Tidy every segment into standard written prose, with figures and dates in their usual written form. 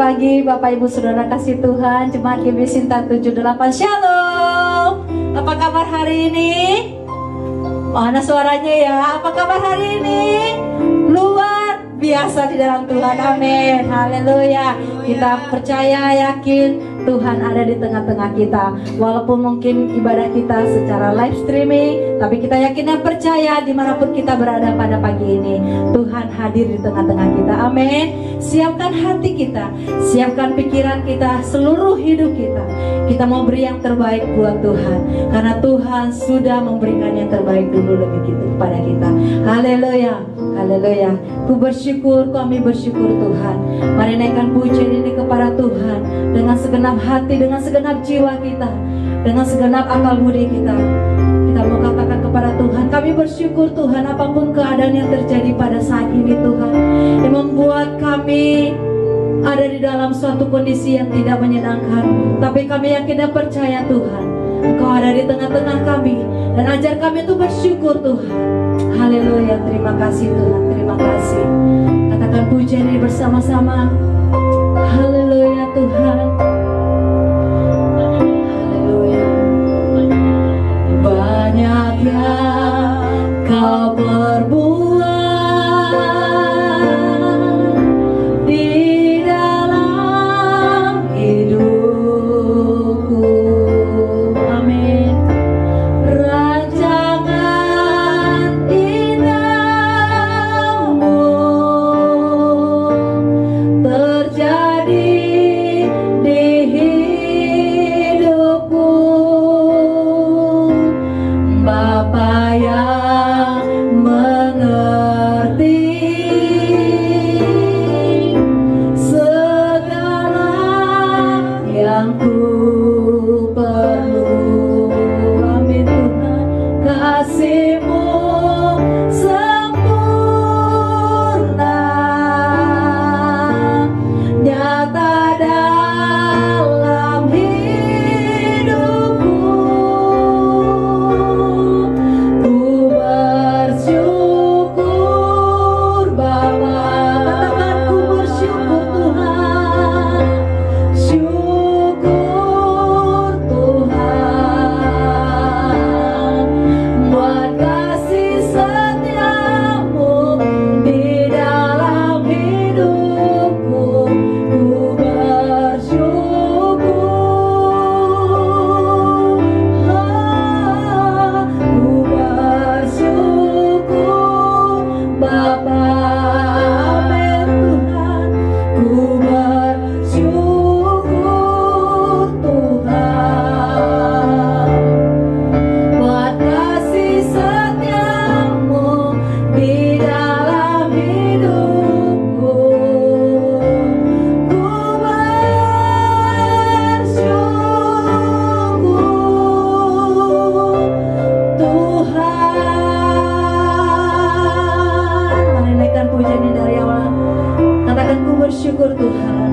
pagi Bapak Ibu Saudara kasih Tuhan, Jemaat GBI Sinta 78 Shalom. Apa kabar hari ini? Mana suaranya ya? Apa kabar hari ini? Luar biasa di dalam Tuhan, amin. Haleluya. Kita percaya, yakin Tuhan ada di tengah-tengah kita. Walaupun mungkin ibadah kita secara live streaming, tapi kita yakin dan percaya dimanapun kita berada pada pagi ini, Tuhan hadir di tengah-tengah kita, amin. Siapkan hati kita, siapkan pikiran kita, seluruh hidup kita. Kita mau beri yang terbaik buat Tuhan, karena Tuhan sudah memberikan yang terbaik dulu lebih gitu kepada kita. Haleluya, haleluya. Ku bersyukur, kami bersyukur Tuhan. Mari naikkan pujian ini kepada Tuhan dengan segenap hati, dengan segenap jiwa kita, dengan segenap akal budi kita. Kita mau katakan kepada Tuhan, kami bersyukur Tuhan, apapun keadaan yang terjadi pada saat ini Tuhan, yang membuat kami ada di dalam suatu kondisi yang tidak menyenangkan, tapi kami yakin dan percaya Tuhan, Engkau ada di tengah-tengah kami, dan ajar kami untuk bersyukur Tuhan. Haleluya, terima kasih Tuhan, terima kasih. Katakan pujian ini bersama-sama. Haleluya Tuhan. Haleluya. Banyak yang Kau perbuat di dalam hidupku, amin. Rancangan indahmu terjadi di hidupku, Bapa yang mengerti segala yang ku perlu, amin Tuhan. Kasih-Mu sempurna nyata dalam hidupku. Ku bersyukur Bapa. Katakan ku bersyukur Tuhan. Syukur Tuhan buat kasih setiamu di dalam hidupku. Ku bersyukur, ku bersyukur Bapa, amin Tuhan. Ku bersyukur Tuhan buat kasih setiamu di dalam hidupku. Ku bersyukur Tuhan. Mari naikkan pujiannya dari awal. Katakan ku bersyukur Tuhan.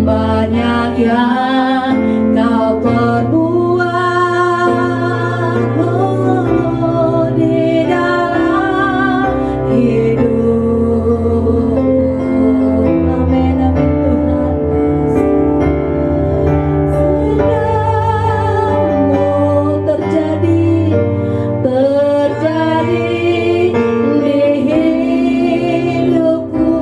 Banyak yang Kau perbuat di dalam hidupku, amin, amin Tuhan. Segala terjadi di hidupku,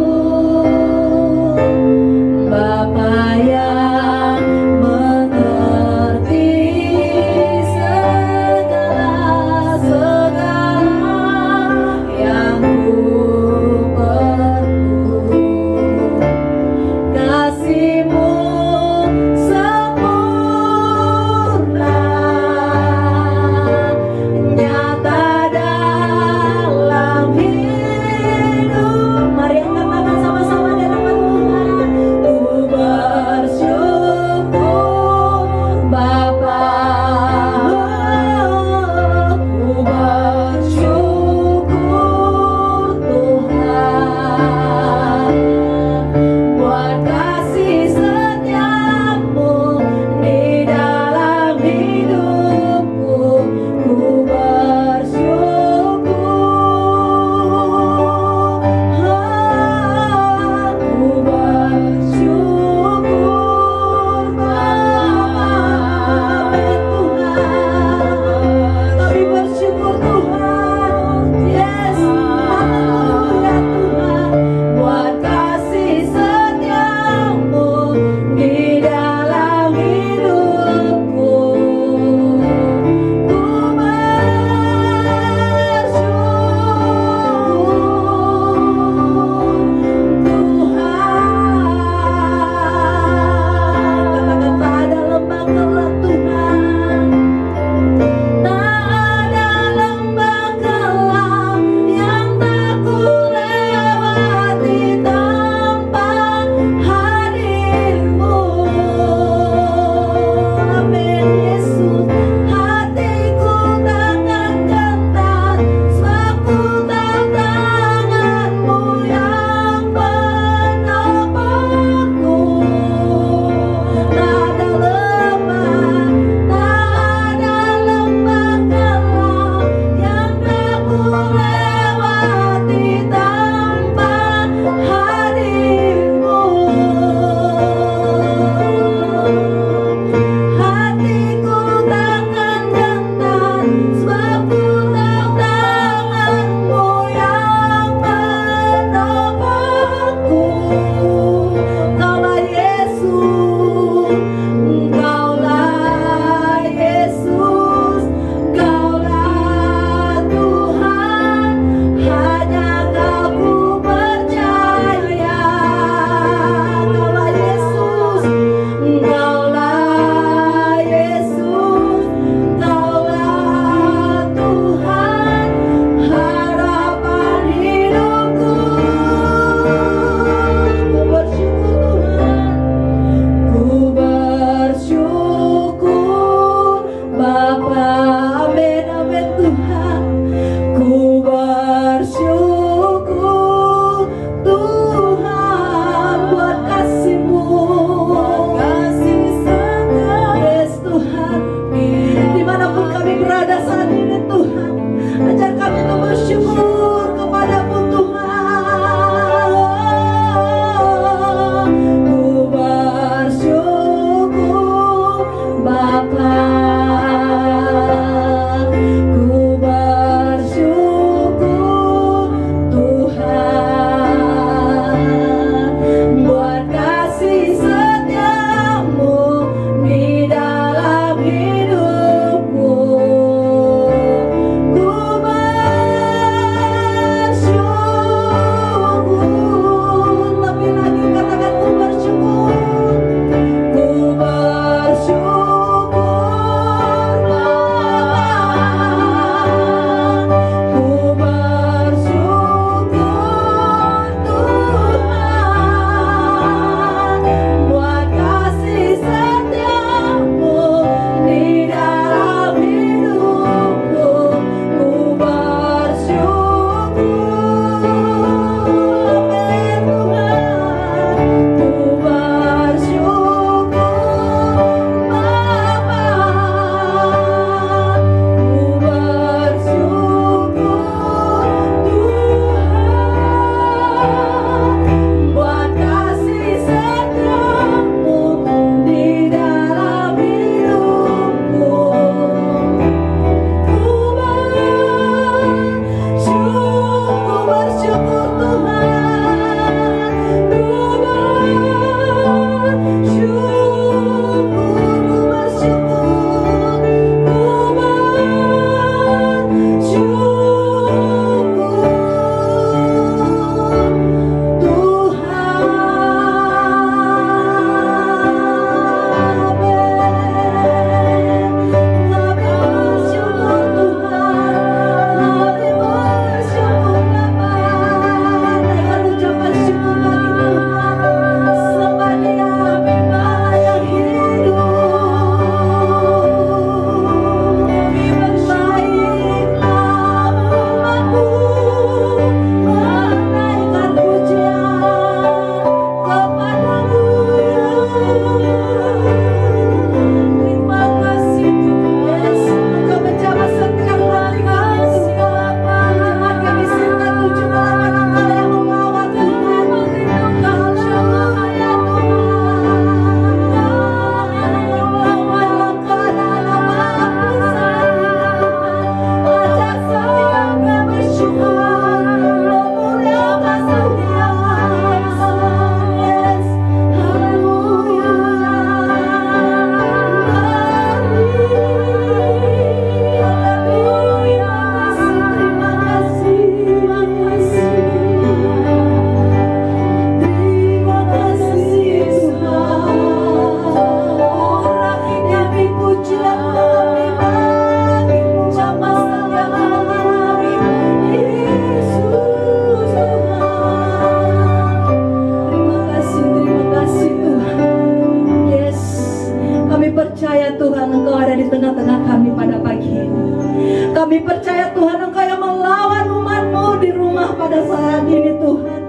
pada saat ini Tuhan.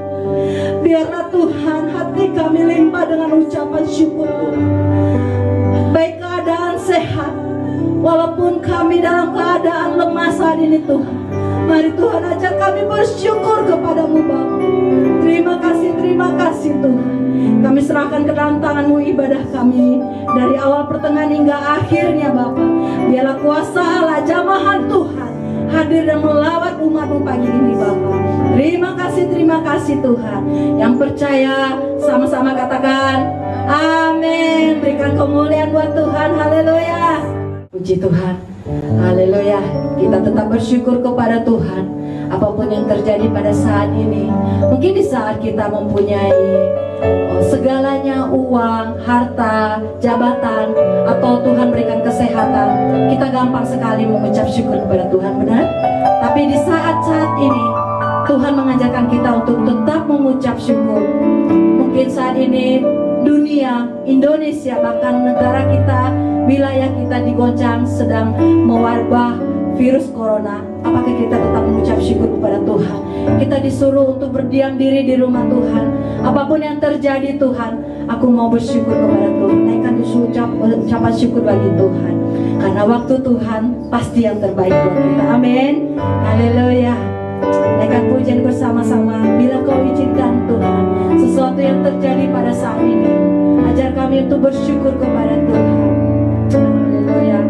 Biarlah Tuhan hati kami limpah dengan ucapan syukur Tuhan. Baik keadaan sehat, walaupun kami dalam keadaan lemah saat ini Tuhan. Mari Tuhan ajak kami bersyukur kepadamu Bapa. Terima kasih Tuhan. Kami serahkan ke dalam tangan-Mu ibadah kami dari awal pertengahan hingga akhirnya Bapa. Biarlah kuasa Allah jamahan Tuhan hadir dan melawat umat-Mu pagi ini Bapa. Terima kasih Tuhan. Yang percaya sama-sama katakan amin. Berikan kemuliaan buat Tuhan. Haleluya. Puji Tuhan. Haleluya. Kita tetap bersyukur kepada Tuhan apapun yang terjadi pada saat ini. Mungkin di saat kita mempunyai segalanya, uang, harta, jabatan, atau Tuhan berikan kesehatan, kita gampang sekali mengucap syukur kepada Tuhan, benar? Tapi di saat-saat ini Tuhan mengajarkan kita untuk tetap mengucap syukur. Mungkin saat ini dunia, Indonesia, bahkan negara kita, wilayah kita digoncang sedang mewabah virus corona. Apakah kita tetap mengucap syukur kepada Tuhan? Kita disuruh untuk berdiam diri di rumah Tuhan. Apapun yang terjadi Tuhan, aku mau bersyukur kepada Tuhan. Naikkan ucapan syukur bagi Tuhan. Karena waktu Tuhan pasti yang terbaik buat kita. Amin. Haleluya. Naikkan pujian bersama-sama. Bila kau izinkan Tuhan, sesuatu yang terjadi pada saat ini, ajar kami untuk bersyukur kepada Tuhan. Haleluya.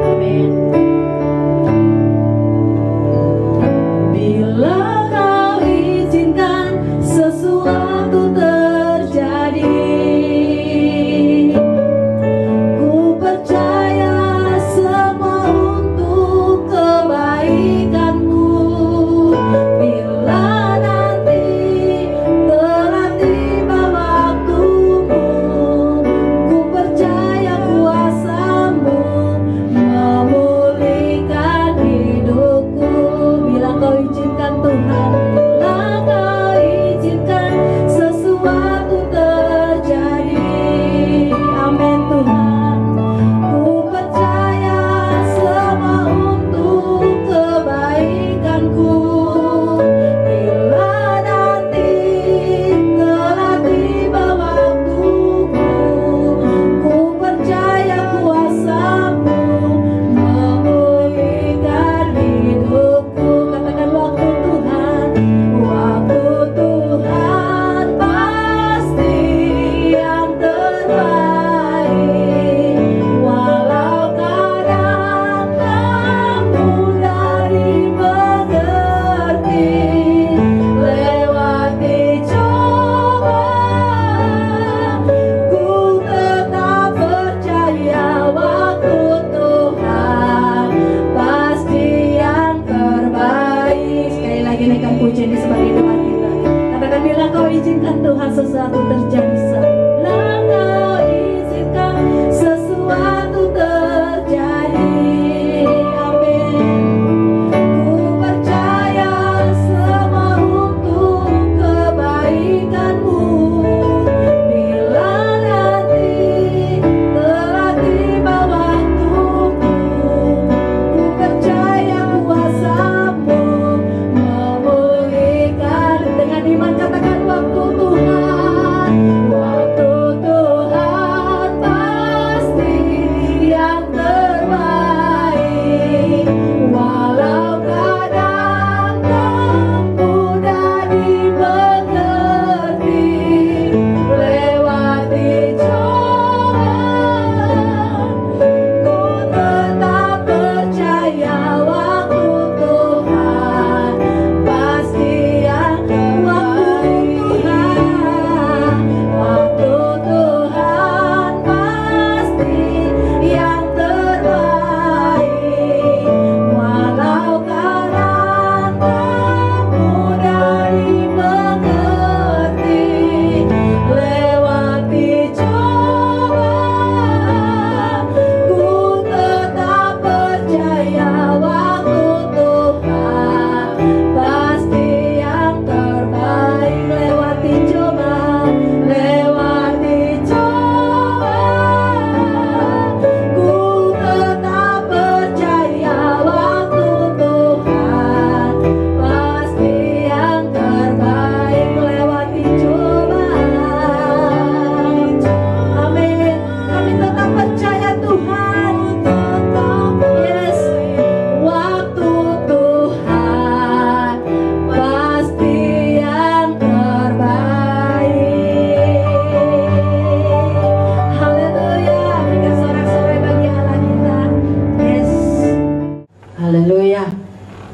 Amin. Bila kau izinkan sesuatu terjadi, ku percaya semua untuk kebaikanku. Bila nanti telah tiba waktumu,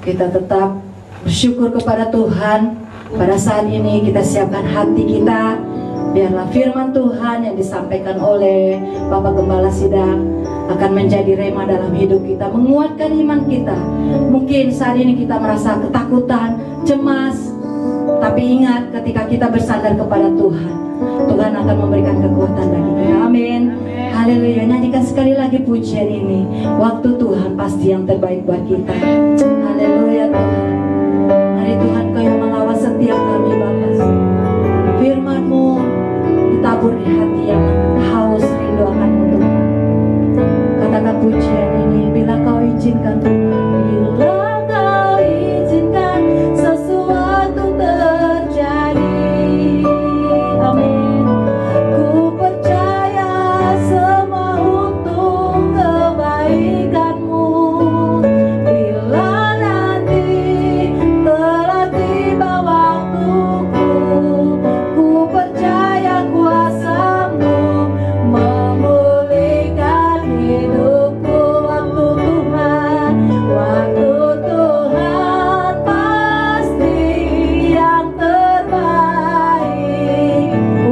kita tetap bersyukur kepada Tuhan. Pada saat ini kita siapkan hati kita, biarlah firman Tuhan yang disampaikan oleh Bapak Gembala Sidang akan menjadi rema dalam hidup kita, menguatkan iman kita. Mungkin saat ini kita merasa ketakutan, cemas, tapi ingat ketika kita bersandar kepada Tuhan, Tuhan akan memberikan kekuatan bagi kita. Amin. Haleluya. Nyanyikan sekali lagi pujian ini. Waktu Tuhan pasti yang terbaik buat kita. Haleluya Tuhan. Hari Tuhan Kau yang melawat setiap kami Bapa. Firman-Mu ditabur di hati yang haus rindu akan-Mu Tuhan. Katakan pujian ini, bila Kau izinkan Tuhan, bila Kau izinkan sesuatu terjadi. Amin. Ku percaya semua untuk kebaikan-Mu. Bila nanti telah tiba waktuku, ku percaya kuasa-Mu memulihkan hidupku. Waktu Tuhan pasti yang terbaik.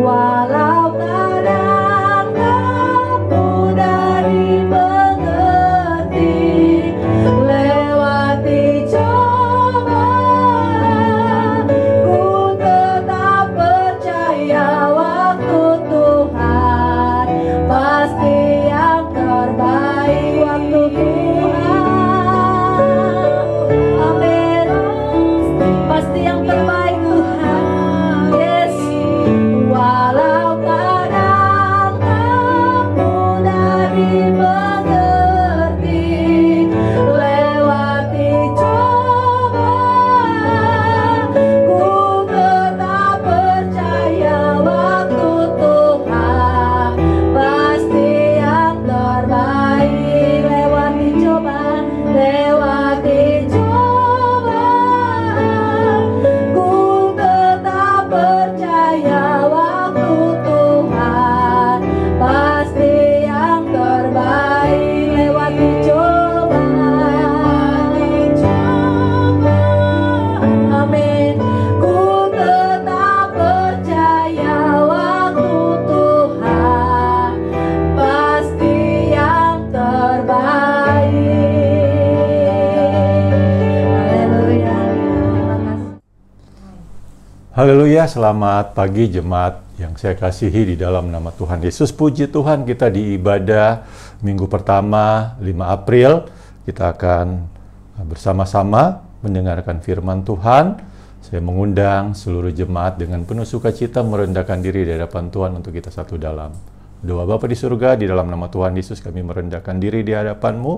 Walau kadang tak mudah dimengerti, lewati cobaan, ku tetap percaya waktu Tuhan pasti yang terbaik. Waktu Tuhan, amin, pasti yang terbaik Tuhan. Yes. Walau kadang tak mudah dimengerti, lewati cobaan, ku tetap percaya waktu Tuhan pasti yang terbaik. Lewati cobaan, ku tetap percaya waktu Tuhan pasti yang terbaik. Lewati cobaan, amin, ku tetap percaya waktu Tuhan pasti yang terbaik. Haleluya. Terima kasih. Haleluya, selamat pagi jemaat yang saya kasihi di dalam nama Tuhan Yesus. Puji Tuhan, kita di ibadah minggu pertama 5 April. Kita akan bersama-sama mendengarkan firman Tuhan. Saya mengundang seluruh jemaat dengan penuh sukacita merendahkan diri di hadapan Tuhan untuk kita satu dalam doa. Bapa di surga, di dalam nama Tuhan Yesus kami merendahkan diri di hadapan-Mu.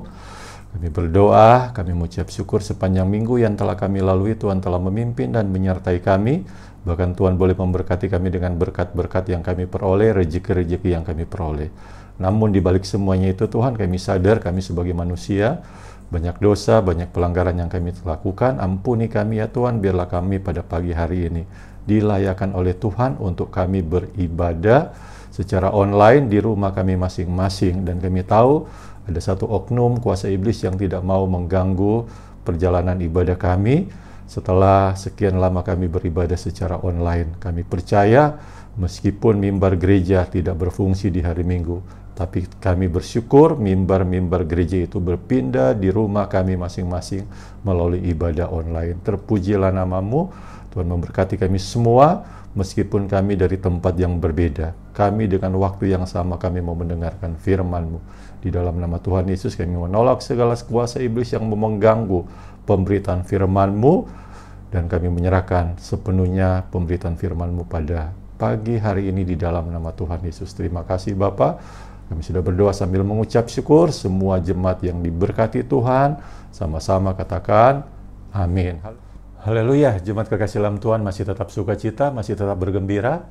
Kami berdoa, kami mengucap syukur sepanjang minggu yang telah kami lalui. Tuhan telah memimpin dan menyertai kami. Bahkan Tuhan boleh memberkati kami dengan berkat-berkat yang kami peroleh, rezeki-rezeki yang kami peroleh. Namun di balik semuanya itu Tuhan, kami sadar kami sebagai manusia, banyak dosa, banyak pelanggaran yang kami lakukan. Ampuni kami ya Tuhan, biarlah kami pada pagi hari ini dilayakkan oleh Tuhan untuk kami beribadah secara online di rumah kami masing-masing. Dan kami tahu ada satu oknum kuasa iblis yang tidak mau mengganggu perjalanan ibadah kami. Setelah sekian lama kami beribadah secara online, kami percaya meskipun mimbar gereja tidak berfungsi di hari Minggu, tapi kami bersyukur mimbar-mimbar gereja itu berpindah di rumah kami masing-masing melalui ibadah online. Terpujilah nama-Mu, Tuhan memberkati kami semua, meskipun kami dari tempat yang berbeda. Kami dengan waktu yang sama kami mau mendengarkan firman-Mu. Di dalam nama Tuhan Yesus kami menolak segala kuasa iblis yang mengganggu pemberitaan firman-Mu, dan kami menyerahkan sepenuhnya pemberitaan firman-Mu pada pagi hari ini di dalam nama Tuhan Yesus. Terima kasih Bapa. Kami sudah berdoa sambil mengucap syukur. Semua jemaat yang diberkati Tuhan, sama-sama katakan amin. Haleluya. Jemaat kekasih dalam Tuhan masih tetap sukacita, masih tetap bergembira.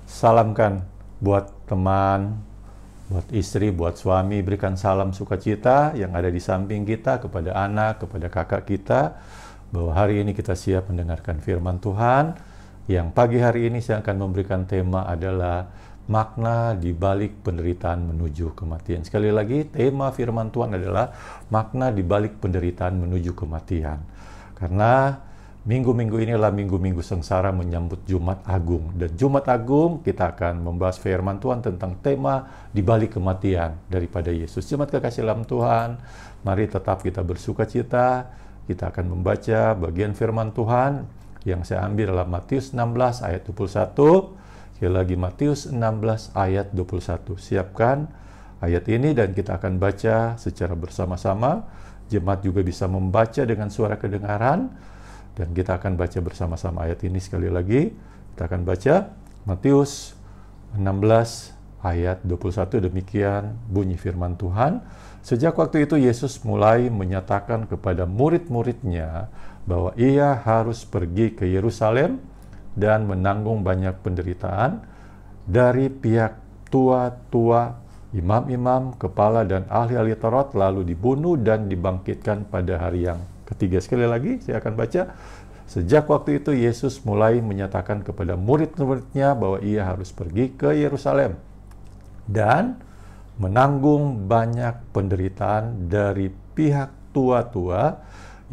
Salamkan buat teman, buat istri, buat suami, berikan salam sukacita yang ada di samping kita, kepada anak, kepada kakak kita, bahwa hari ini kita siap mendengarkan firman Tuhan. Yang pagi hari ini saya akan memberikan tema adalah makna di balik penderitaan menuju kematian. Sekali lagi, tema firman Tuhan adalah makna di balik penderitaan menuju kematian. Karena minggu-minggu inilah minggu-minggu sengsara menyambut Jumat Agung. Dan Jumat Agung kita akan membahas firman Tuhan tentang tema di balik kematian daripada Yesus. Jemaat kekasih dalam Tuhan, mari tetap kita bersuka cita. Kita akan membaca bagian firman Tuhan yang saya ambil dalam Matius 16 ayat 21. Sekali lagi Matius 16 ayat 21. Siapkan ayat ini dan kita akan baca secara bersama-sama. Jemaat juga bisa membaca dengan suara kedengaran. Dan kita akan baca bersama-sama ayat ini sekali lagi. Kita akan baca Matius 16 ayat 21. Demikian bunyi firman Tuhan. Sejak waktu itu Yesus mulai menyatakan kepada murid-muridnya bahwa ia harus pergi ke Yerusalem dan menanggung banyak penderitaan dari pihak tua-tua, imam-imam, kepala dan ahli-ahli Taurat, lalu dibunuh dan dibangkitkan pada hari yang ketiga. Sekali lagi saya akan baca. Sejak waktu itu Yesus mulai menyatakan kepada murid-muridnya bahwa ia harus pergi ke Yerusalem dan menanggung banyak penderitaan dari pihak tua-tua,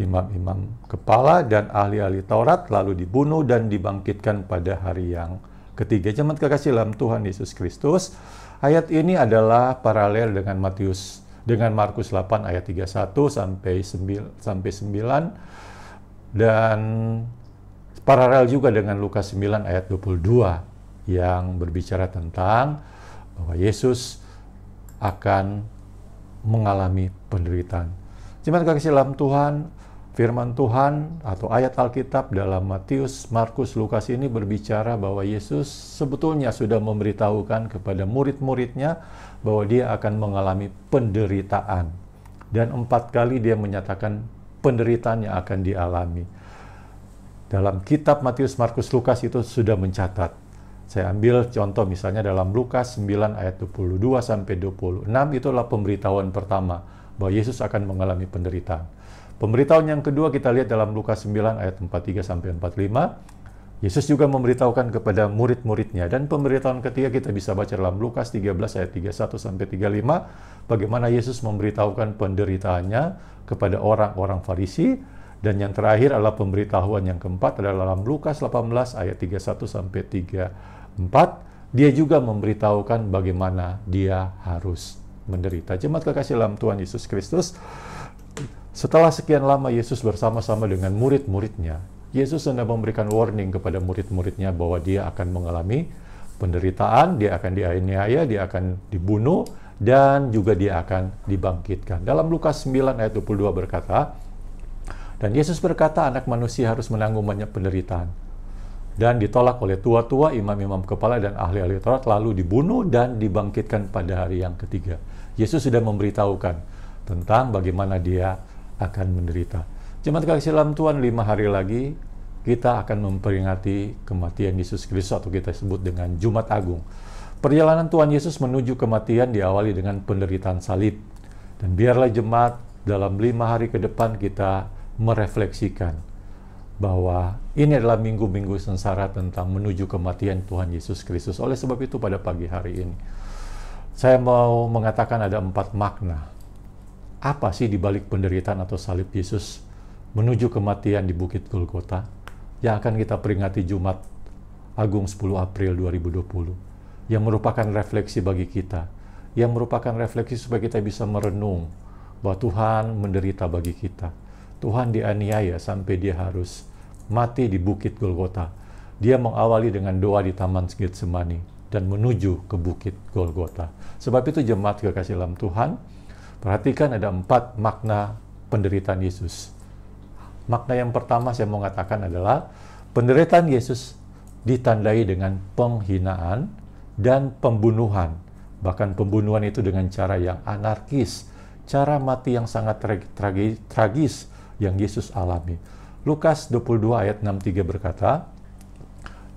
imam-imam kepala dan ahli-ahli Taurat, lalu dibunuh dan dibangkitkan pada hari yang ketiga. Jemaat kekasih dalam Tuhan Yesus Kristus, ayat ini adalah paralel dengan Markus 8 ayat 31 sampai 9 dan paralel juga dengan Lukas 9 ayat 22 yang berbicara tentang bahwa Yesus akan mengalami penderitaan. Jemaat kekasih dalam Tuhan, firman Tuhan atau ayat Alkitab dalam Matius, Markus, Lukas ini berbicara bahwa Yesus sebetulnya sudah memberitahukan kepada murid-muridnya bahwa dia akan mengalami penderitaan. Dan 4 kali dia menyatakan penderitaan yang akan dialami. Dalam kitab Matius, Markus, Lukas itu sudah mencatat. Saya ambil contoh misalnya dalam Lukas 9 ayat 22 sampai 26, itulah pemberitahuan pertama bahwa Yesus akan mengalami penderitaan. Pemberitahuan yang kedua kita lihat dalam Lukas 9 ayat 43 sampai 45. Yesus juga memberitahukan kepada murid-muridnya, dan pemberitahuan ketiga kita bisa baca dalam Lukas 13 ayat 31 sampai 35, bagaimana Yesus memberitahukan penderitaannya kepada orang-orang Farisi, dan yang terakhir adalah pemberitahuan yang keempat adalah dalam Lukas 18 ayat 31 sampai 34. Dia juga memberitahukan bagaimana dia harus menderita. Jemaat kekasih dalam Tuhan Yesus Kristus, setelah sekian lama Yesus bersama-sama dengan murid-muridnya, Yesus hendak memberikan warning kepada murid-muridnya bahwa dia akan mengalami penderitaan, dia akan dianiaya, dia akan dibunuh, dan juga dia akan dibangkitkan. Dalam Lukas 9 ayat 22 berkata, dan Yesus berkata, anak manusia harus menanggung banyak penderitaan, dan ditolak oleh tua-tua, imam-imam kepala, dan ahli-ahli Taurat, lalu dibunuh dan dibangkitkan pada hari yang ketiga. Yesus sudah memberitahukan tentang bagaimana dia akan menderita. Jemaat kekasih dalam Tuhan, 5 hari lagi kita akan memperingati kematian Yesus Kristus atau kita sebut dengan Jumat Agung. Perjalanan Tuhan Yesus menuju kematian diawali dengan penderitaan salib. Dan biarlah jemaat dalam 5 hari ke depan kita merefleksikan bahwa ini adalah minggu-minggu sengsara tentang menuju kematian Tuhan Yesus Kristus. Oleh sebab itu pada pagi hari ini saya mau mengatakan ada 4 makna. Apa sih di balik penderitaan atau salib Yesus menuju kematian di Bukit Golgota yang akan kita peringati Jumat Agung 10 April 2020, yang merupakan refleksi bagi kita, yang merupakan refleksi supaya kita bisa merenung bahwa Tuhan menderita bagi kita. Tuhan dianiaya sampai dia harus mati di Bukit Golgota. Dia mengawali dengan doa di Taman Getsemani dan menuju ke Bukit Golgota. Sebab itu jemaat kekasih dalam Tuhan, perhatikan ada 4 makna penderitaan Yesus. Makna yang pertama saya mau katakan adalah penderitaan Yesus ditandai dengan penghinaan dan pembunuhan. Bahkan pembunuhan itu dengan cara yang anarkis, cara mati yang sangat tragis yang Yesus alami. Lukas 22 ayat 63 berkata,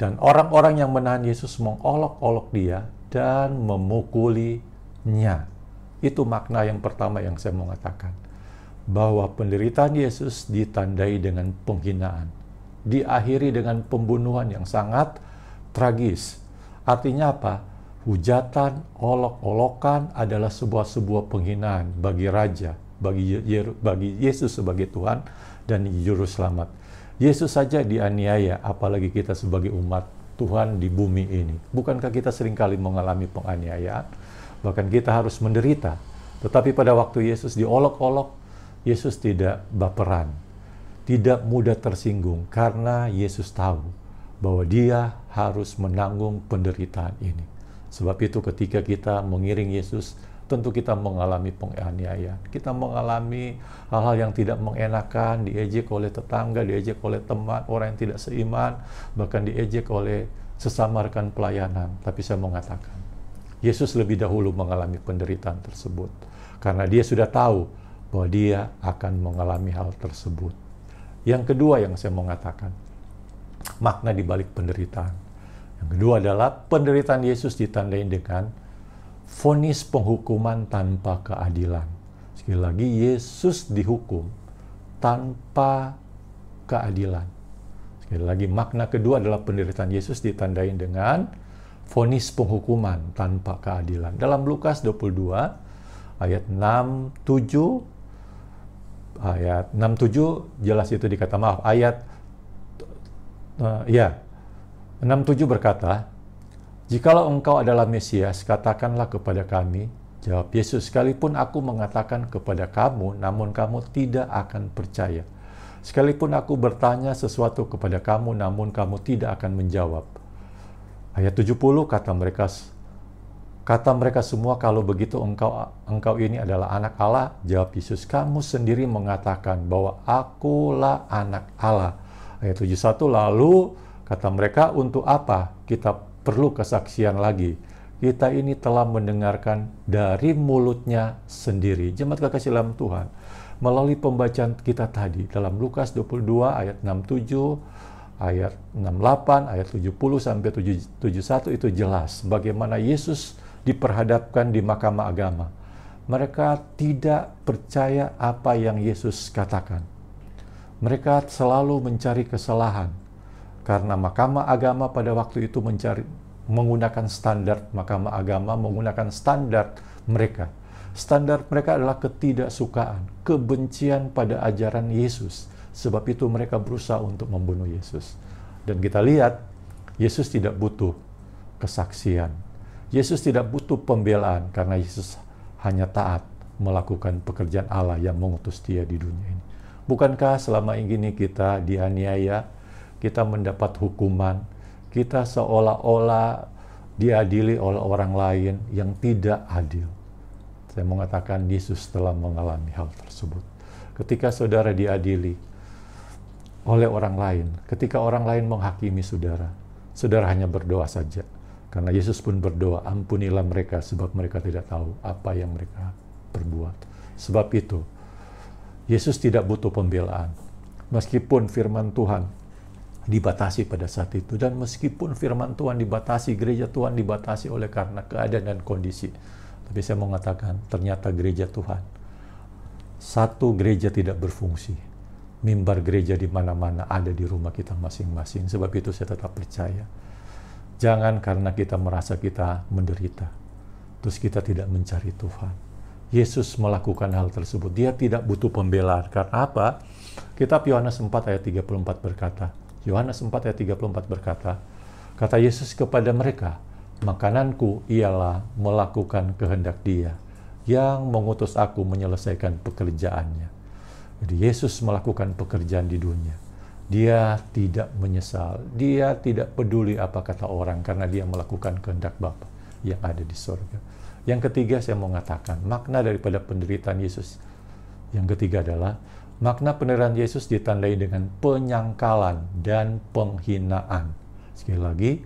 dan orang-orang yang menahan Yesus mengolok-olok dia dan memukulinya. Itu makna yang pertama yang saya mau katakan. Bahwa penderitaan Yesus ditandai dengan penghinaan. Diakhiri dengan pembunuhan yang sangat tragis. Artinya apa? Hujatan, olok-olokan adalah sebuah penghinaan bagi Raja, bagi Yesus sebagai Tuhan dan Juru Selamat. Yesus saja dianiaya, apalagi kita sebagai umat Tuhan di bumi ini. Bukankah kita seringkali mengalami penganiayaan? Bahkan kita harus menderita. Tetapi pada waktu Yesus diolok-olok, Yesus tidak baperan, tidak mudah tersinggung, karena Yesus tahu bahwa dia harus menanggung penderitaan ini. Sebab itu ketika kita mengiring Yesus, tentu kita mengalami penganiayaan. Kita mengalami hal-hal yang tidak mengenakan, diejek oleh tetangga, diejek oleh teman, orang yang tidak seiman, bahkan diejek oleh sesama rekan pelayanan. Tapi saya mengatakan, Yesus lebih dahulu mengalami penderitaan tersebut. Karena dia sudah tahu bahwa dia akan mengalami hal tersebut. Yang kedua yang saya mau katakan, makna di balik penderitaan. Yang kedua adalah penderitaan Yesus ditandai dengan vonis penghukuman tanpa keadilan. Sekali lagi, Yesus dihukum tanpa keadilan. Sekali lagi, makna kedua adalah penderitaan Yesus ditandai dengan vonis penghukuman tanpa keadilan. Dalam Lukas 22 ayat 67 jelas itu dikata, ayat 67 berkata, "Jikalau engkau adalah Mesias, katakanlah kepada kami." Jawab Yesus, "Sekalipun aku mengatakan kepada kamu, namun kamu tidak akan percaya. Sekalipun aku bertanya sesuatu kepada kamu, namun kamu tidak akan menjawab." Ayat 70, kata mereka semua, "Kalau begitu engkau ini adalah anak Allah." Jawab Yesus, "Kamu sendiri mengatakan bahwa akulah anak Allah." Ayat 71, lalu kata mereka, "Untuk apa kita perlu kesaksian lagi? Kita ini telah mendengarkan dari mulutnya sendiri." Jemaat kekasih dalam Tuhan, melalui pembacaan kita tadi dalam Lukas 22 ayat 67, ayat 68, ayat 70 sampai 71 itu jelas bagaimana Yesus diperhadapkan di mahkamah agama. Mereka tidak percaya apa yang Yesus katakan. Mereka selalu mencari kesalahan. Karena mahkamah agama pada waktu itu menggunakan standar mahkamah agama, menggunakan standar mereka. Standar mereka adalah ketidaksukaan, kebencian pada ajaran Yesus. Sebab itu mereka berusaha untuk membunuh Yesus. Dan kita lihat, Yesus tidak butuh kesaksian. Yesus tidak butuh pembelaan, karena Yesus hanya taat melakukan pekerjaan Allah yang mengutus dia di dunia ini. Bukankah selama ini kita dianiaya, kita mendapat hukuman, kita seolah-olah diadili oleh orang lain yang tidak adil? Saya mengatakan Yesus telah mengalami hal tersebut. Ketika saudara diadili oleh orang lain, ketika orang lain menghakimi saudara, saudara hanya berdoa saja. Karena Yesus pun berdoa, "Ampunilah mereka sebab mereka tidak tahu apa yang mereka perbuat." Sebab itu, Yesus tidak butuh pembelaan. Meskipun firman Tuhan dibatasi pada saat itu, dan meskipun firman Tuhan dibatasi, gereja Tuhan dibatasi oleh karena keadaan dan kondisi. Tapi saya mau mengatakan, ternyata gereja Tuhan, satu gereja tidak berfungsi. Mimbar gereja di mana-mana ada di rumah kita masing-masing. Sebab itu saya tetap percaya. Jangan karena kita merasa kita menderita, terus kita tidak mencari Tuhan. Yesus melakukan hal tersebut. Dia tidak butuh pembelaan. Karena apa? Kitab Yohanes 4 ayat 34 berkata, Yohanes 4 ayat 34 berkata, kata Yesus kepada mereka, "Makananku ialah melakukan kehendak Dia yang mengutus aku menyelesaikan pekerjaannya." Jadi Yesus melakukan pekerjaan di dunia. Dia tidak menyesal. Dia tidak peduli apa kata orang, karena dia melakukan kehendak Bapa yang ada di surga. Yang ketiga, saya mau mengatakan makna daripada penderitaan Yesus. Yang ketiga adalah makna penderitaan Yesus ditandai dengan penyangkalan dan penghinaan. Sekali lagi,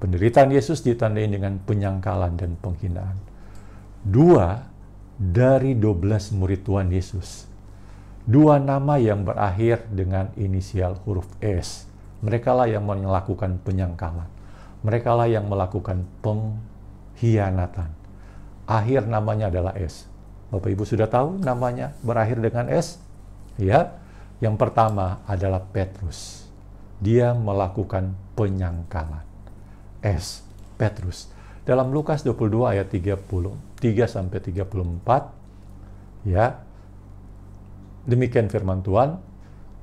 penderitaan Yesus ditandai dengan penyangkalan dan penghinaan. 2 dari 12 murid Tuhan Yesus, 2 nama yang berakhir dengan inisial huruf S. Mereka lah yang melakukan penyangkalan. Mereka lah yang melakukan pengkhianatan. Akhir namanya adalah S. Bapak Ibu sudah tahu namanya berakhir dengan S? Ya. Yang pertama adalah Petrus. Dia melakukan penyangkalan. S, Petrus. Dalam Lukas 22 ayat 33 sampai 34, ya, demikian firman Tuhan.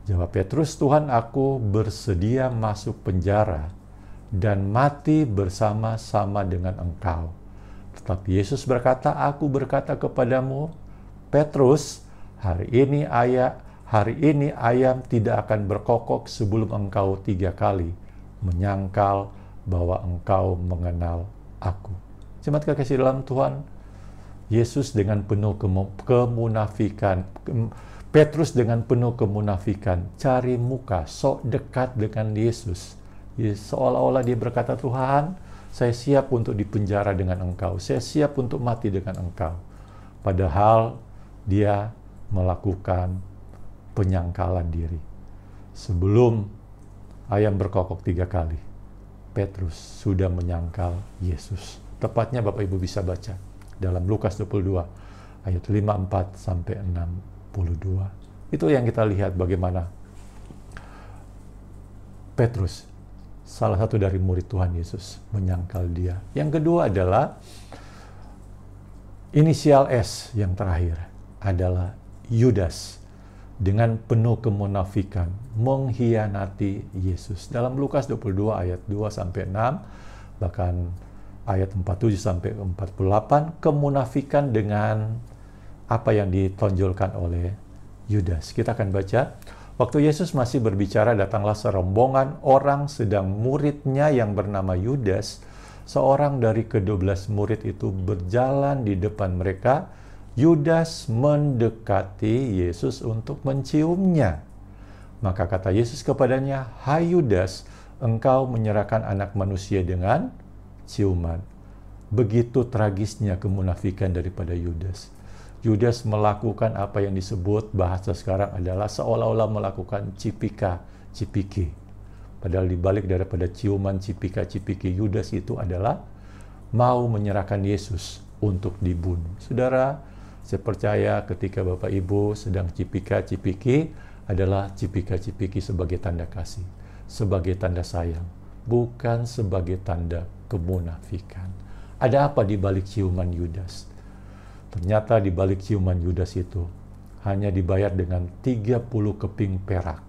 Jawab Petrus, Tuhan, aku bersedia masuk penjara dan mati bersama-sama dengan Engkau. Tetapi Yesus berkata, aku berkata kepadamu, Petrus, hari ini ayam tidak akan berkokok sebelum engkau 3 kali menyangkal bahwa engkau mengenal aku. Jemaat kekasih dalam Tuhan, Yesus dengan penuh kemunafikan, Petrus dengan penuh kemunafikan, cari muka, sok dekat dengan Yesus. Seolah-olah dia berkata, Tuhan, saya siap untuk dipenjara dengan Engkau, saya siap untuk mati dengan Engkau. Padahal dia melakukan penyangkalan diri. Sebelum ayam berkokok 3 kali, Petrus sudah menyangkal Yesus. Tepatnya Bapak Ibu bisa baca dalam Lukas 22 ayat 54 sampai 62. Itu yang kita lihat bagaimana Petrus, salah satu dari murid Tuhan Yesus, menyangkal dia. Yang kedua adalah inisial S, yang terakhir adalah Yudas, dengan penuh kemunafikan mengkhianati Yesus. Dalam Lukas 22 ayat 2 sampai 6, bahkan ayat 47 sampai 48, kemunafikan dengan apa yang ditonjolkan oleh Yudas. Kita akan baca. Waktu Yesus masih berbicara, datanglah serombongan orang sedang muridnya yang bernama Yudas, seorang dari ke-12 murid itu berjalan di depan mereka. Yudas mendekati Yesus untuk menciumnya. Maka kata Yesus kepadanya, hai Yudas, engkau menyerahkan anak manusia dengan ciuman. Begitu tragisnya kemunafikan daripada Yudas. Yudas melakukan apa yang disebut bahasa sekarang adalah seolah-olah melakukan cipika-cipiki. Padahal dibalik daripada ciuman cipika-cipiki Yudas itu adalah mau menyerahkan Yesus untuk dibunuh. Saudara, saya percaya ketika Bapak Ibu sedang cipika-cipiki adalah cipika-cipiki sebagai tanda kasih, sebagai tanda sayang, bukan sebagai tanda kemunafikan. Ada apa di balik ciuman Yudas? Ternyata di balik ciuman Yudas itu hanya dibayar dengan 30 keping perak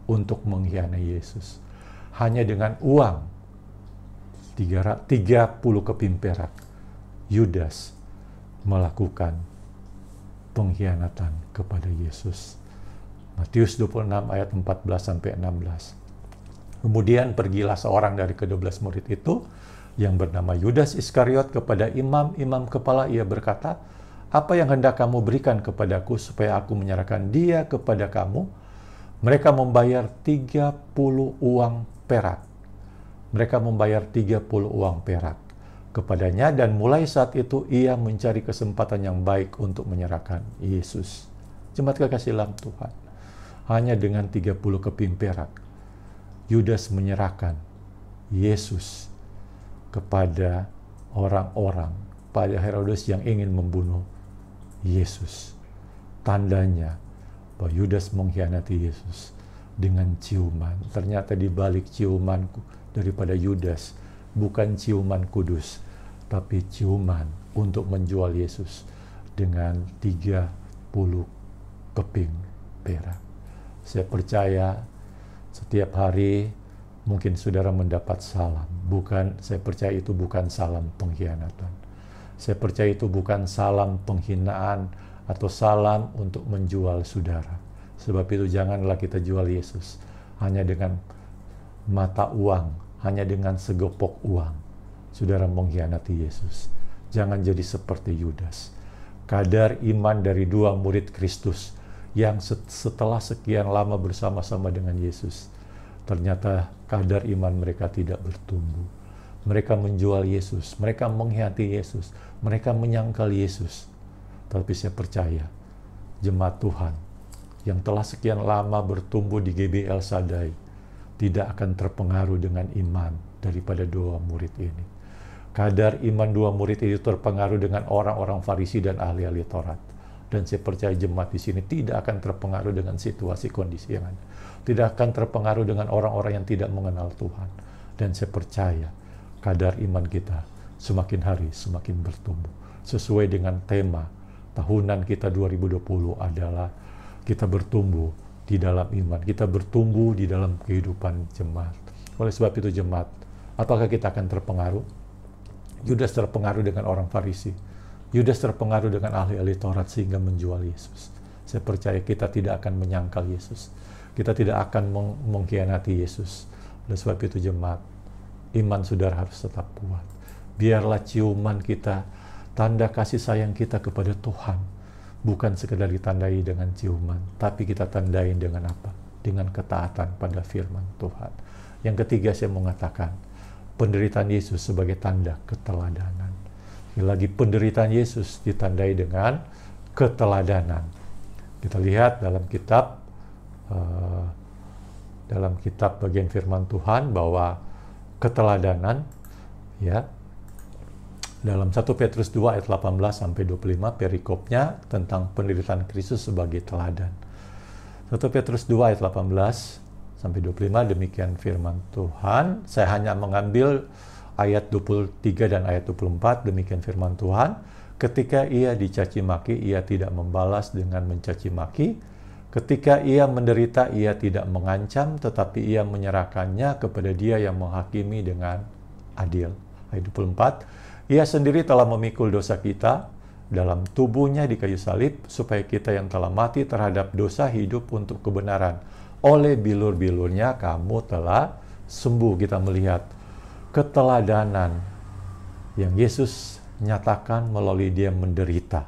untuk mengkhianati Yesus. Hanya dengan uang 30 keping perak Yudas melakukan pengkhianatan kepada Yesus. Matius 26 ayat 14 sampai 16. Kemudian pergilah seorang dari ke-12 murid itu yang bernama Yudas Iskariot kepada imam-imam kepala. Ia berkata, apa yang hendak kamu berikan kepadaku supaya aku menyerahkan dia kepada kamu? Mereka membayar 30 uang perak. Mereka membayar 30 uang perak kepadanya, dan mulai saat itu ia mencari kesempatan yang baik untuk menyerahkan Yesus. Jemaat kekasih dalam Tuhan, hanya dengan 30 keping perak Yudas menyerahkan Yesus kepada orang-orang, pada Herodes yang ingin membunuh Yesus. Tandanya bahwa Yudas mengkhianati Yesus dengan ciuman. Ternyata di balik ciuman daripada Yudas bukan ciuman kudus, tapi ciuman untuk menjual Yesus dengan 30 keping perak. Saya percaya setiap hari mungkin saudara mendapat salam. Saya percaya itu bukan salam pengkhianatan. Saya percaya itu bukan salam penghinaan atau salam untuk menjual saudara. Sebab itu janganlah kita jual Yesus hanya dengan mata uang, hanya dengan segepok uang. Saudara mengkhianati Yesus. Jangan jadi seperti Yudas. Kadar iman dari 2 murid Kristus yang setelah sekian lama bersama-sama dengan Yesus, ternyata kadar iman mereka tidak bertumbuh. Mereka menjual Yesus, mereka mengkhianati Yesus, mereka menyangkal Yesus. Tapi saya percaya, jemaat Tuhan yang telah sekian lama bertumbuh di GBL Sadai tidak akan terpengaruh dengan iman daripada 2 murid ini. Kadar iman 2 murid itu terpengaruh dengan orang-orang Farisi dan ahli-ahli Taurat. Dan saya percaya jemaat di sini tidak akan terpengaruh dengan situasi kondisi yang ada. Tidak akan terpengaruh dengan orang-orang yang tidak mengenal Tuhan. Dan saya percaya kadar iman kita semakin hari semakin bertumbuh. Sesuai dengan tema tahunan kita 2020 adalah kita bertumbuh di dalam iman, kita bertumbuh di dalam kehidupan jemaat. Oleh sebab itu jemaat, apakah kita akan terpengaruh? Yudas terpengaruh dengan orang Farisi. Yudas terpengaruh dengan ahli-ahli Taurat sehingga menjual Yesus. Saya percaya kita tidak akan menyangkal Yesus. Kita tidak akan mengkhianati Yesus. Oleh sebab itu jemaat, iman saudara harus tetap kuat. Biarlah ciuman kita, tanda kasih sayang kita kepada Tuhan, bukan sekedar ditandai dengan ciuman, tapi kita tandai dengan apa? Dengan ketaatan pada firman Tuhan. Yang ketiga saya mengatakan, penderitaan Yesus sebagai tanda keteladanan. Lagi penderitaan Yesus ditandai dengan keteladanan. Kita lihat dalam kitab bagian firman Tuhan bahwa keteladanan, ya, dalam 1 Petrus 2 ayat 18 sampai 25 perikopnya tentang penderitaan Kristus sebagai teladan. 1 Petrus 2 ayat 18 sampai 25 demikian firman Tuhan. Saya hanya mengambil ayat 23 dan ayat 24, demikian firman Tuhan. Ketika ia dicaci maki, ia tidak membalas dengan mencaci maki. Ketika ia menderita, ia tidak mengancam, tetapi ia menyerahkannya kepada Dia yang menghakimi dengan adil. Ayat 24, ia sendiri telah memikul dosa kita dalam tubuhnya di kayu salib, supaya kita yang telah mati terhadap dosa hidup untuk kebenaran. Oleh bilur-bilurnya kamu telah sembuh. Kita melihat keteladanan yang Yesus nyatakan melalui Dia menderita.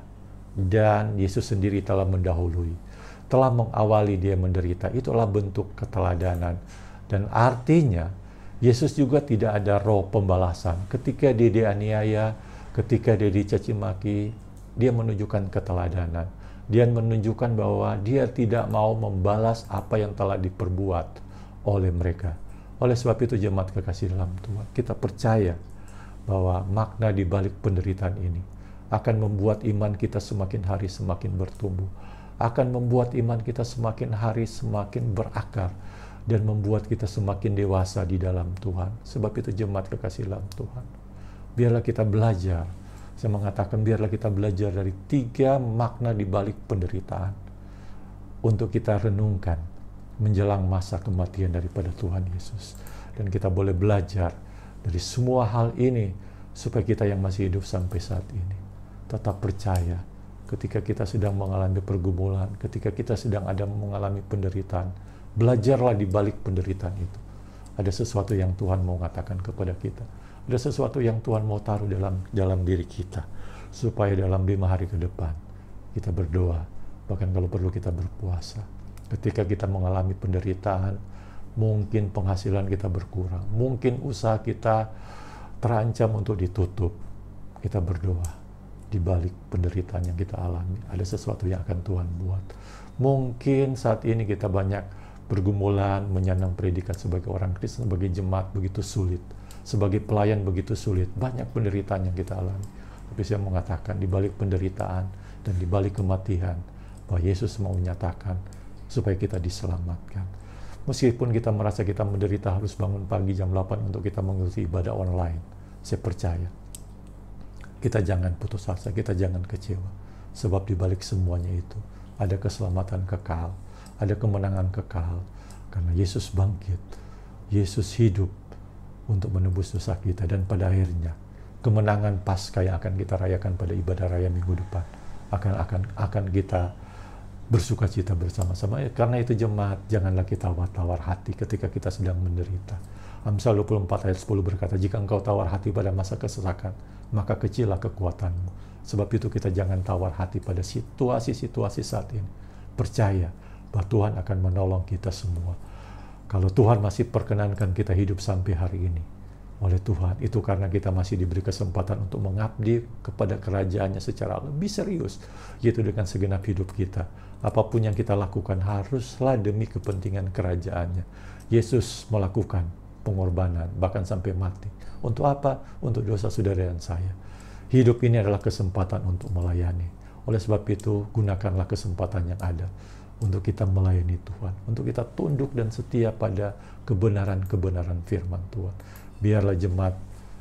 Dan Yesus sendiri telah mendahului, telah mengawali Dia menderita. Itulah bentuk keteladanan. Dan artinya Yesus juga tidak ada roh pembalasan. Ketika Dia dianiaya, ketika Dia dicaci maki, Dia menunjukkan keteladanan. Dia menunjukkan bahwa Dia tidak mau membalas apa yang telah diperbuat oleh mereka. Oleh sebab itu jemaat kekasih dalam Tuhan, kita percaya bahwa makna di balik penderitaan ini akan membuat iman kita semakin hari semakin bertumbuh, akan membuat iman kita semakin hari semakin berakar, dan membuat kita semakin dewasa di dalam Tuhan. Sebab itu jemaat kekasih dalam Tuhan, biarlah kita belajar. Saya mengatakan biarlah kita belajar dari 3 makna di balik penderitaan untuk kita renungkan menjelang masa kematian daripada Tuhan Yesus. Dan kita boleh belajar dari semua hal ini supaya kita yang masih hidup sampai saat ini tetap percaya ketika kita sedang mengalami pergumulan, ketika kita sedang ada mengalami penderitaan, belajarlah di balik penderitaan itu. Ada sesuatu yang Tuhan mau katakan kepada kita. Ada sesuatu yang Tuhan mau taruh dalam diri kita, supaya dalam 5 hari ke depan kita berdoa, bahkan kalau perlu kita berpuasa. Ketika kita mengalami penderitaan, mungkin penghasilan kita berkurang, mungkin usaha kita terancam untuk ditutup, kita berdoa di balik penderitaan yang kita alami. Ada sesuatu yang akan Tuhan buat. Mungkin saat ini kita banyak pergumulan, menyandang predikat sebagai orang Kristen, sebagai jemaat begitu sulit, sebagai pelayan begitu sulit, banyak penderitaan yang kita alami. Tapi saya mengatakan di balik penderitaan dan di balik kematian, bahwa Yesus mau menyatakan supaya kita diselamatkan. Meskipun kita merasa kita menderita harus bangun pagi jam 8 untuk kita mengikuti ibadah online, saya percaya kita jangan putus asa, kita jangan kecewa. Sebab di balik semuanya itu ada keselamatan kekal, ada kemenangan kekal, karena Yesus bangkit, Yesus hidup untuk menebus dosa kita, dan pada akhirnya kemenangan Paskah yang akan kita rayakan pada ibadah raya minggu depan akan kita bersuka cita bersama-sama. Karena itu jemaat, janganlah kita tawar hati ketika kita sedang menderita. Amsal 24 ayat 10 berkata, jika engkau tawar hati pada masa kesesakan, maka kecillah kekuatanmu. Sebab itu kita jangan tawar hati pada situasi-situasi saat ini. Percaya bahwa Tuhan akan menolong kita semua. Kalau Tuhan masih perkenankan kita hidup sampai hari ini oleh Tuhan, itu karena kita masih diberi kesempatan untuk mengabdi kepada kerajaannya secara lebih serius, yaitu dengan segenap hidup kita. Apapun yang kita lakukan haruslah demi kepentingan kerajaannya. Yesus melakukan pengorbanan, bahkan sampai mati. Untuk apa? Untuk dosa saudara dan saya. Hidup ini adalah kesempatan untuk melayani. Oleh sebab itu, gunakanlah kesempatan yang ada untuk kita melayani Tuhan, untuk kita tunduk dan setia pada kebenaran-kebenaran firman Tuhan. Biarlah jemaat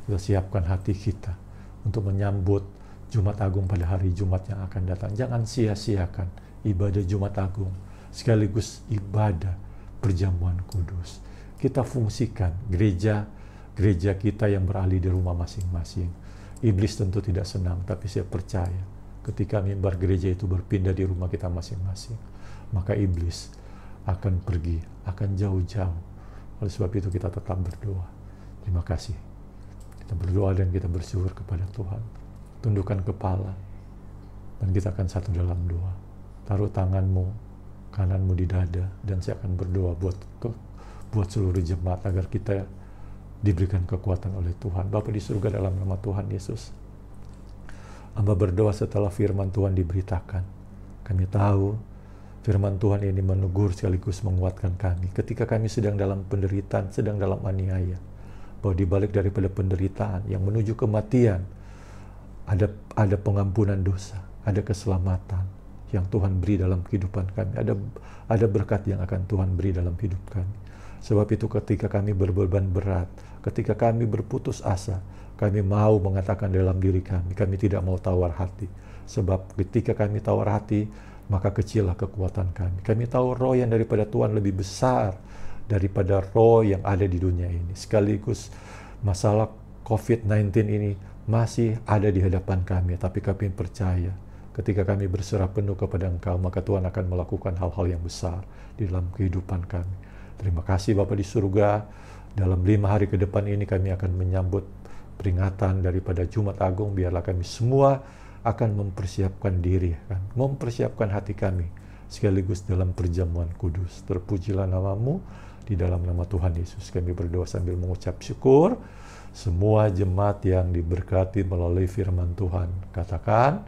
Kita siapkan hati kita untuk menyambut Jumat Agung pada hari Jumat yang akan datang. Jangan sia-siakan ibadah Jumat Agung sekaligus ibadah perjamuan kudus. Kita fungsikan gereja kita yang beralih di rumah masing-masing. Iblis tentu tidak senang, tapi saya percaya ketika mimbar gereja itu berpindah di rumah kita masing-masing, maka iblis akan pergi, akan jauh-jauh. Oleh sebab itu kita tetap berdoa. Terima kasih. Kita berdoa dan kita bersyukur kepada Tuhan. Tundukkan kepala dan kita akan satu dalam doa. Taruh tanganmu kananmu di dada dan saya akan berdoa buat seluruh jemaat agar kita diberikan kekuatan oleh Tuhan. Bapa di surga, dalam nama Tuhan Yesus, hamba berdoa setelah firman Tuhan diberitakan. Kami tahu firman Tuhan ini menegur sekaligus menguatkan kami ketika kami sedang dalam penderitaan, sedang dalam aniaya, bahwa di balik daripada penderitaan yang menuju kematian ada pengampunan dosa, ada keselamatan yang Tuhan beri dalam kehidupan kami, ada berkat yang akan Tuhan beri dalam hidup kami. Sebab itu ketika kami berbeban berat, ketika kami berputus asa, kami mau mengatakan dalam diri kami tidak mau tawar hati. Sebab ketika kami tawar hati, maka kecillah kekuatan kami. Kami tahu roh yang daripada Tuhan lebih besar daripada roh yang ada di dunia ini. Sekaligus masalah COVID-19 ini masih ada di hadapan kami, tapi kami percaya ketika kami berserah penuh kepada Engkau, maka Tuhan akan melakukan hal-hal yang besar di dalam kehidupan kami. Terima kasih Bapa di surga. Dalam 5 hari ke depan ini kami akan menyambut peringatan daripada Jumat Agung. Biarlah kami semua akan mempersiapkan diri, mempersiapkan hati kami sekaligus dalam perjamuan kudus. Terpujilah nama-Mu, di dalam nama Tuhan Yesus kami berdoa sambil mengucap syukur. Semua jemaat yang diberkati melalui firman Tuhan katakan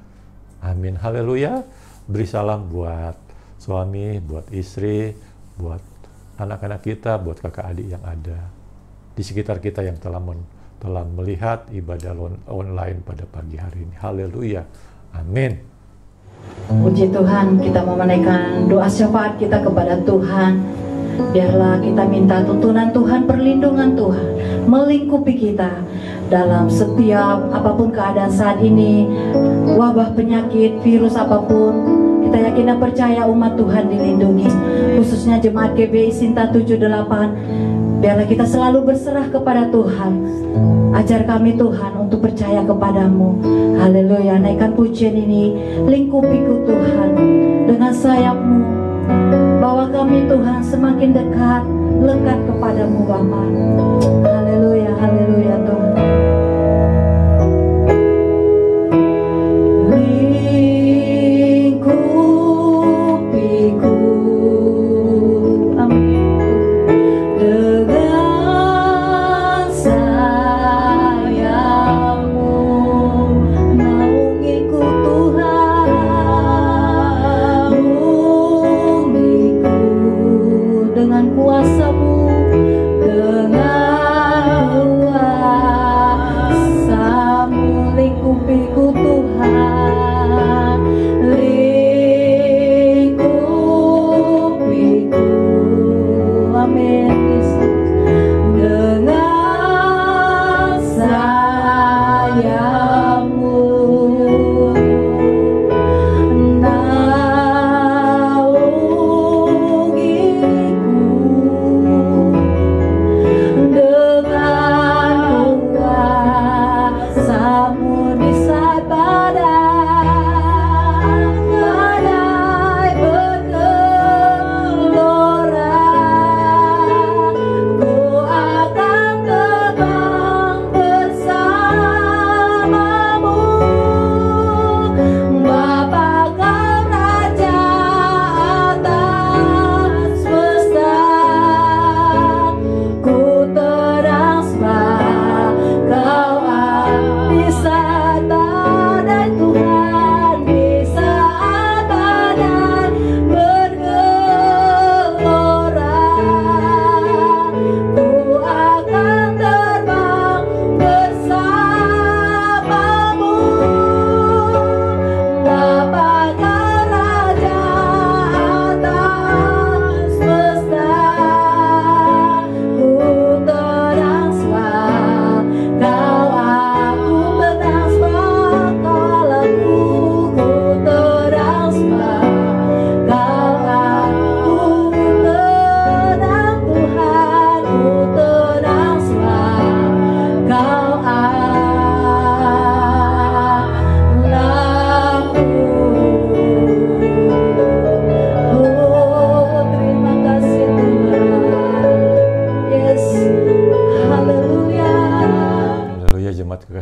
amin, haleluya. Beri salam buat suami, buat istri, buat anak-anak kita, buat kakak adik yang ada di sekitar kita yang telah melihat ibadah online pada pagi hari ini. Haleluya, amin. Puji Tuhan, kita mau menaikkan doa syafaat kita kepada Tuhan. Biarlah kita minta tuntunan Tuhan, perlindungan Tuhan melingkupi kita dalam setiap apapun keadaan saat ini, wabah, penyakit, virus apapun. Kita yakin dan percaya umat Tuhan dilindungi, khususnya jemaat GBI Sinta 78. Biarlah kita selalu berserah kepada Tuhan. Ajar kami Tuhan untuk percaya kepadamu. Haleluya, naikkan pujian ini. Lingkupiku Tuhan dengan sayap-Mu, bawa kami Tuhan semakin dekat, lekat kepadamu Bapa. Haleluya, haleluya Tuhan.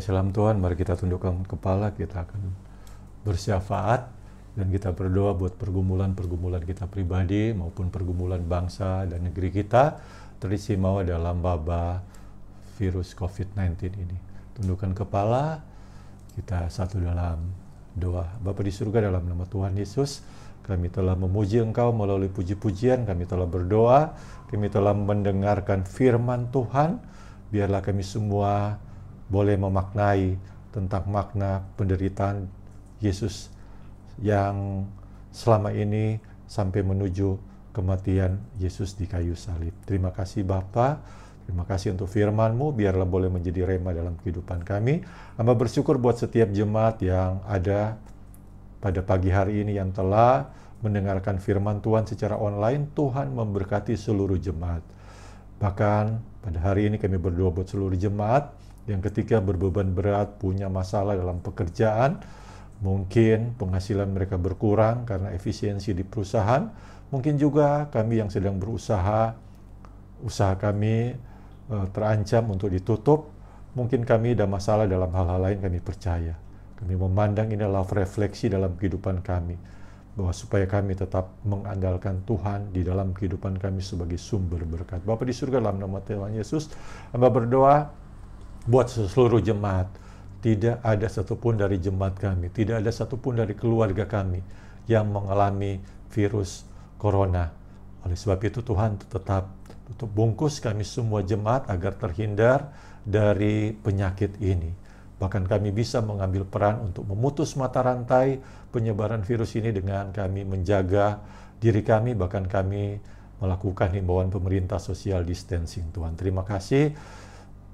kekasih dalam Tuhan, mari kita tundukkan kepala, kita akan bersyafaat dan kita berdoa buat pergumulan-pergumulan kita pribadi maupun pergumulan bangsa dan negeri kita teristimewa dalam wabah virus COVID-19 ini. Tundukkan kepala, kita satu dalam doa. Bapa di surga, dalam nama Tuhan Yesus, kami telah memuji Engkau melalui puji-pujian, kami telah berdoa, kami telah mendengarkan firman Tuhan. Biarlah kami semua boleh memaknai tentang makna penderitaan Yesus yang selama ini sampai menuju kematian Yesus di kayu salib. Terima kasih Bapa, terima kasih untuk firman-Mu, biarlah boleh menjadi rema dalam kehidupan kami. Hamba bersyukur buat setiap jemaat yang ada pada pagi hari ini yang telah mendengarkan firman Tuhan secara online. Tuhan memberkati seluruh jemaat. Bahkan pada hari ini kami berdoa buat seluruh jemaat yang ketika berbeban berat, punya masalah dalam pekerjaan, mungkin penghasilan mereka berkurang karena efisiensi di perusahaan, mungkin juga kami yang sedang berusaha, usaha kami terancam untuk ditutup, mungkin kami ada masalah dalam hal-hal lain. Kami percaya, kami memandang ini adalah refleksi dalam kehidupan kami, bahwa supaya kami tetap mengandalkan Tuhan di dalam kehidupan kami sebagai sumber berkat. Bapa di surga, dalam nama Tuhan Yesus, hamba berdoa buat seluruh jemaat. Tidak ada satupun dari jemaat kami, tidak ada satupun dari keluarga kami yang mengalami virus corona. Oleh sebab itu Tuhan tetap tutup bungkus kami semua jemaat agar terhindar dari penyakit ini. Bahkan kami bisa mengambil peran untuk memutus mata rantai penyebaran virus ini dengan kami menjaga diri kami, bahkan kami melakukan himbauan pemerintah social distancing. Tuhan, terima kasih.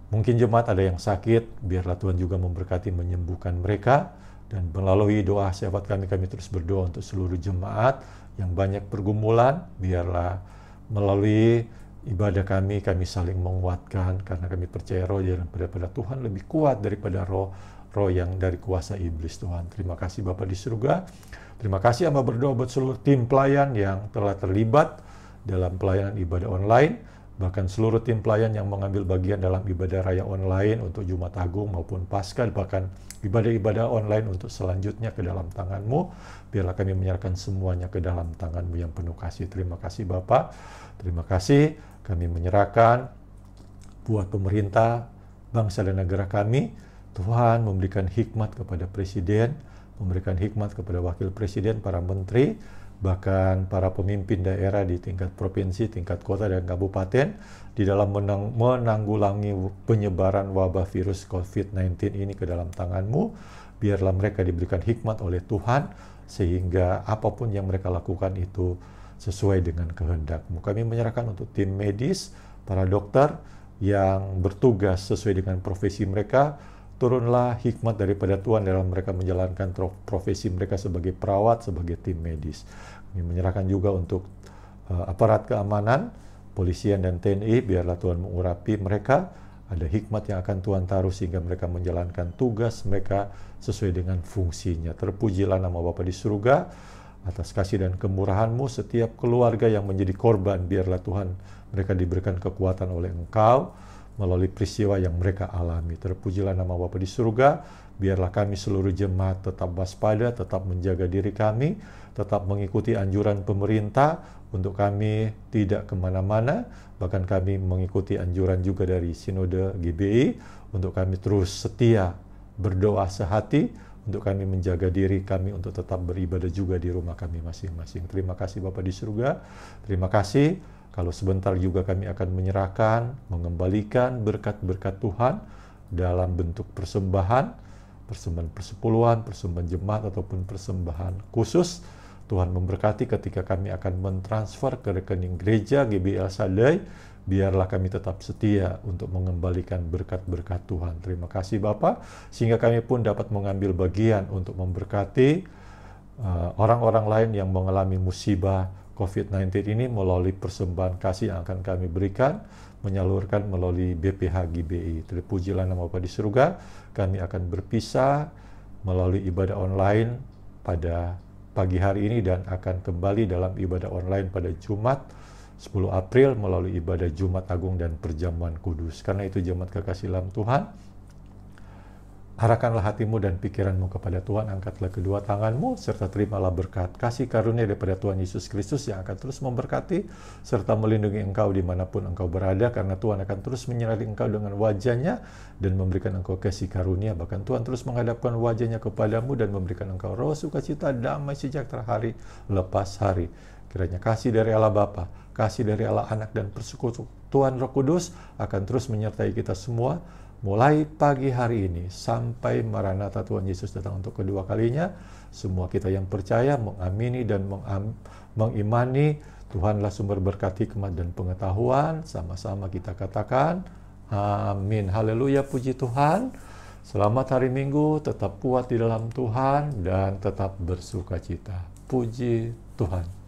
Mungkin jemaat ada yang sakit, biarlah Tuhan juga memberkati menyembuhkan mereka. Dan melalui doa syafaat kami terus berdoa untuk seluruh jemaat yang banyak pergumulan, biarlah melalui ibadah kami saling menguatkan, karena kami percaya roh daripada Tuhan lebih kuat daripada roh yang dari kuasa iblis. Tuhan, terima kasih Bapa di surga. Terima kasih hamba berdoa buat seluruh tim pelayan yang telah terlibat dalam pelayanan ibadah online, bahkan seluruh tim pelayan yang mengambil bagian dalam ibadah raya online untuk Jumat Agung maupun Paskah, bahkan ibadah-ibadah online untuk selanjutnya ke dalam tangan-Mu. Biarlah kami menyerahkan semuanya ke dalam tangan-Mu yang penuh kasih. Terima kasih Bapa. Terima kasih. Kami menyerahkan buat pemerintah, bangsa dan negara kami. Tuhan memberikan hikmat kepada Presiden, memberikan hikmat kepada Wakil Presiden, para menteri, bahkan para pemimpin daerah di tingkat provinsi, tingkat kota dan kabupaten di dalam menanggulangi penyebaran wabah virus COVID-19 ini ke dalam tangan-Mu. Biarlah mereka diberikan hikmat oleh Tuhan, sehingga apapun yang mereka lakukan itu sesuai dengan kehendak-Mu. Kami menyerahkan untuk tim medis, para dokter yang bertugas sesuai dengan profesi mereka. Turunlah hikmat daripada Tuhan dalam mereka menjalankan profesi mereka sebagai perawat, sebagai tim medis. Kami menyerahkan juga untuk aparat keamanan, polisian dan TNI, biarlah Tuhan mengurapi mereka. Ada hikmat yang akan Tuhan taruh sehingga mereka menjalankan tugas mereka sesuai dengan fungsinya. Terpujilah nama Bapa di surga. Atas kasih dan kemurahan-Mu, setiap keluarga yang menjadi korban, biarlah Tuhan mereka diberikan kekuatan oleh Engkau melalui peristiwa yang mereka alami. Terpujilah nama Bapa di surga. Biarlah kami seluruh jemaat tetap waspada, tetap menjaga diri kami, tetap mengikuti anjuran pemerintah untuk kami tidak kemana-mana. Bahkan kami mengikuti anjuran juga dari Sinode GBI untuk kami terus setia berdoa sehati, untuk kami menjaga diri kami untuk tetap beribadah juga di rumah kami masing-masing. Terima kasih Bapa di surga. Terima kasih. Kalau sebentar juga kami akan menyerahkan, mengembalikan berkat-berkat Tuhan dalam bentuk persembahan persepuluhan, persembahan jemaat ataupun persembahan khusus. Tuhan memberkati ketika kami akan mentransfer ke rekening gereja GBI El Shaddai. Biarlah kami tetap setia untuk mengembalikan berkat-berkat Tuhan. Terima kasih Bapa, sehingga kami pun dapat mengambil bagian untuk memberkati orang-orang lain yang mengalami musibah COVID-19 ini melalui persembahan kasih yang akan kami berikan, menyalurkan melalui BPH GBI. Terpujilah nama Bapa di surga. Kami akan berpisah melalui ibadah online pada pagi hari ini dan akan kembali dalam ibadah online pada Jumat 10 April melalui ibadah Jumat Agung dan perjamuan kudus. Karena itu jemaat kekasih dalam Tuhan, Arahkanlah hatimu dan pikiranmu kepada Tuhan, angkatlah kedua tanganmu, serta terimalah berkat kasih karunia daripada Tuhan Yesus Kristus yang akan terus memberkati, serta melindungi engkau dimanapun engkau berada, karena Tuhan akan terus menyertai engkau dengan wajah-Nya dan memberikan engkau kasih karunia. Bahkan Tuhan terus menghadapkan wajah-Nya kepadamu dan memberikan engkau roh sukacita, damai sejahtera hari lepas hari. Kiranya kasih dari Allah Bapa, kasih dari Allah Anak, dan persekutuan Roh Kudus akan terus menyertai kita semua, mulai pagi hari ini sampai Maranatha Tuhan Yesus datang untuk kedua kalinya. Semua kita yang percaya, mengamini dan mengimani Tuhanlah sumber berkat, hikmat dan pengetahuan. Sama-sama kita katakan amin. Haleluya, puji Tuhan. Selamat hari Minggu, tetap kuat di dalam Tuhan dan tetap bersukacita. Puji Tuhan.